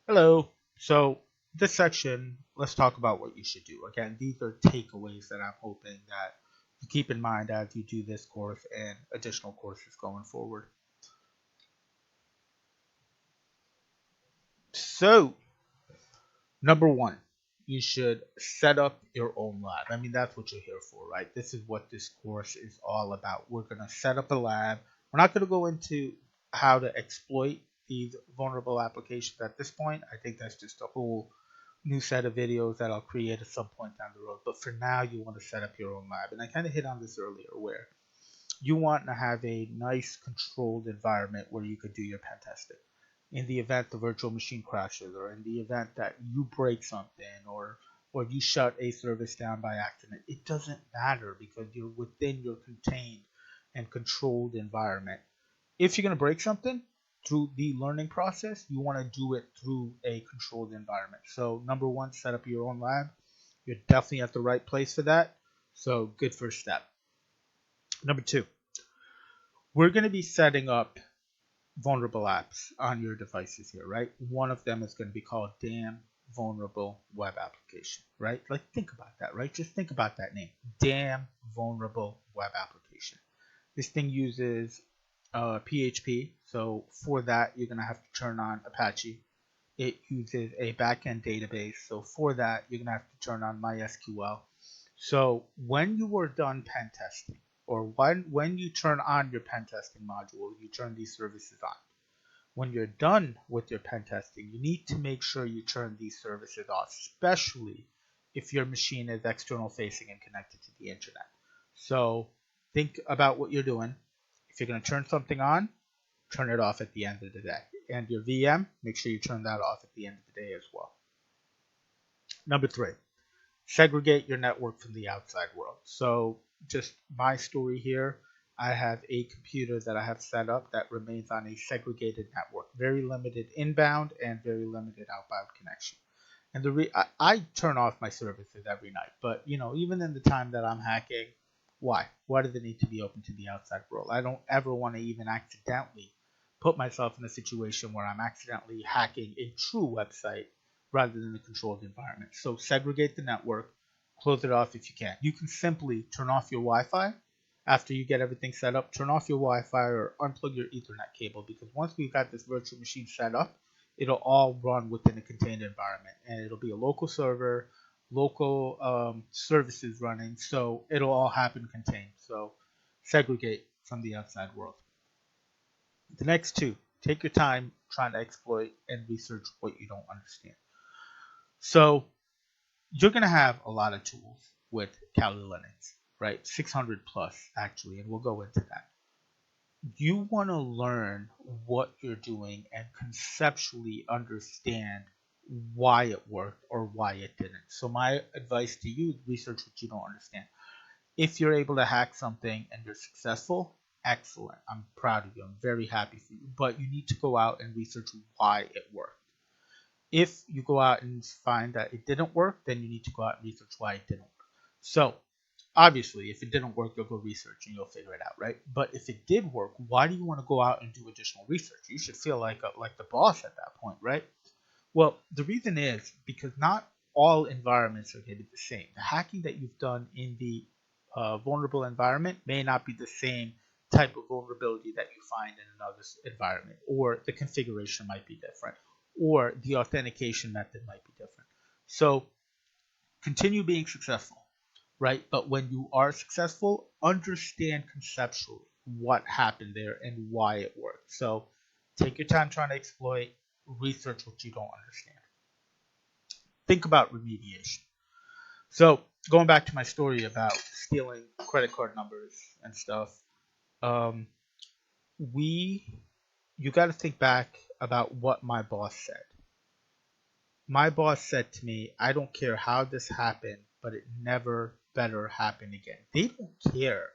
Hello. So this section, let's talk about what you should do. Again, these are takeaways that I'm hoping that you keep in mind as you do this course and additional courses going forward. So, number one, you should set up your own lab. I mean, that's what you're here for, right? This is what this course is all about. We're going to set up a lab. We're not going to go into how to exploit these vulnerable applications at this point. I think that's just a whole new set of videos that I'll create at some point down the road. But for now, you want to set up your own lab. And I kind of hit on this earlier where you want to have a nice controlled environment where you could do your pen testing. In the event the virtual machine crashes, or in the event that you break something, or you shut a service down by accident, it doesn't matter because you're within your contained and controlled environment. If you're going to break something through the learning process, you want to do it through a controlled environment. So, number one, set up your own lab. You're definitely at the right place for that. So, good first step. Number two, we're going to be setting up vulnerable apps on your devices here, right? One of them is going to be called Damn Vulnerable Web Application, right? Like, think about that, right? Just think about that name, Damn Vulnerable Web Application. This thing uses PHP, so for that, you're going to have to turn on Apache. It uses a backend database, so for that, you're going to have to turn on MySQL. So when you are done pen testing, or when you turn on your pen testing module, you turn these services on. When you're done with your pen testing, you need to make sure you turn these services off, especially if your machine is external facing and connected to the internet. So think about what you're doing. If you're going to turn something on, turn it off at the end of the day. And your VM, make sure you turn that off at the end of the day as well. Number three, segregate your network from the outside world. So just my story here, I have a computer that I have set up that remains on a segregated network, very limited inbound and very limited outbound connection. And I turn off my services every night, but even in the time that I'm hacking, why? Why do they need to be open to the outside world? I don't ever want to even accidentally put myself in a situation where I'm accidentally hacking a true website rather than a controlled environment. So segregate the network, close it off if you can. You can simply turn off your Wi-Fi after you get everything set up. Turn off your Wi-Fi or unplug your Ethernet cable, because once we've got this virtual machine set up, it'll all run within a contained environment, and it'll be a local server, local services running, so it'll all happen contained. So segregate from the outside world. The next two, take your time trying to exploit and research what you don't understand. So you're going to have a lot of tools with Kali Linux, right? 600 plus actually, and we'll go into that. You want to learn what you're doing and conceptually understand why it worked or why it didn't. So my advice to you, research what you don't understand. If you're able to hack something and you're successful, excellent. I'm proud of you. I'm very happy for you. But you need to go out and research why it worked. If you go out and find that it didn't work, then you need to go out and research why it didn't work. So obviously, if it didn't work, you'll go research and you'll figure it out, right? But if it did work, why do you want to go out and do additional research? You should feel like the boss at that point, right? Well, the reason is because not all environments are going to be the same. The hacking that you've done in the vulnerable environment may not be the same type of vulnerability that you find in another environment, or the configuration might be different, or the authentication method might be different. So continue being successful, right? But when you are successful, understand conceptually what happened there and why it worked. So take your time trying to exploit, research what you don't understand. Think about remediation. So going back to my story about stealing credit card numbers and stuff, um, we you got to think back about what my boss said. My boss said to me, I don't care how this happened, but it never better happen again. They don't care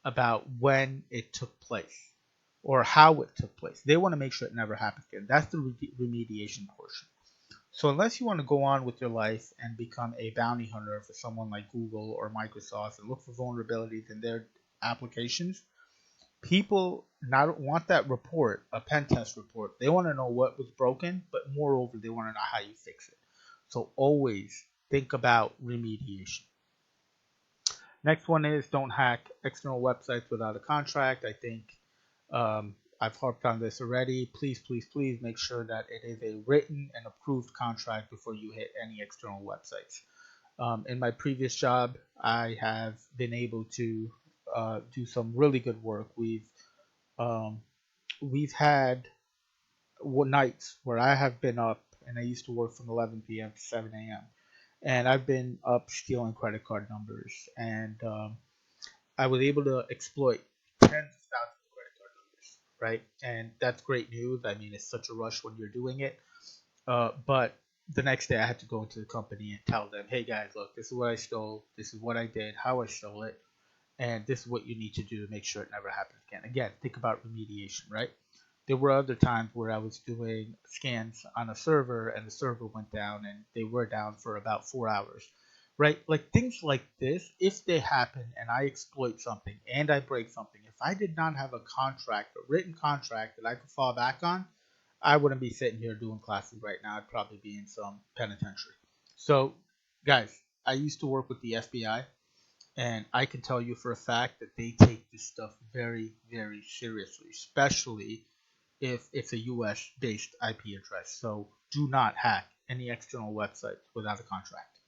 about when it took place or how it took place. They want to make sure it never happens again. That's the remediation portion. So unless you want to go on with your life and become a bounty hunter for someone like Google or Microsoft and look for vulnerabilities in their applications, People not want that report, a pen test report. They want to know what was broken, but moreover, they want to know how you fix it. So always think about remediation. Next one is don't hack external websites without a contract. I think I've harped on this already. Please, please, please make sure that it is a written and approved contract before you hit any external websites. In my previous job, I have been able to do some really good work. Um, we've had nights where I have been up, and I used to work from 11 p.m. to 7 a.m. And I've been up stealing credit card numbers, and I was able to exploit tens of thousands of credit card numbers, right? And that's great news. I mean, it's such a rush when you're doing it. But the next day, I had to go into the company and tell them, "Hey guys, look, this is what I stole. This is what I did. How I stole it, and this is what you need to do to make sure it never happens again." Again, think about remediation, right? There were other times where I was doing scans on a server and the server went down and they were down for about 4 hours, right? Like things like this, if they happen and I exploit something and I break something, if I did not have a contract, a written contract that I could fall back on, I wouldn't be sitting here doing classes right now. I'd probably be in some penitentiary. So, guys, I used to work with the FBI, and I can tell you for a fact that they take this stuff very, very seriously, especially if it's a US based IP address. So do not hack any external website without a contract.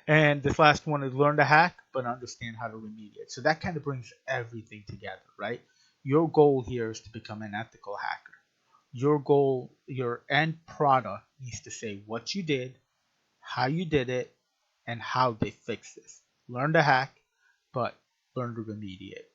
And this last one is learn to hack, but understand how to remediate. So that kind of brings everything together, right? Your goal here is to become an ethical hacker. Your goal, your end product needs to say what you did, how you did it, and how they fix this. Learn to hack, but learn to remediate.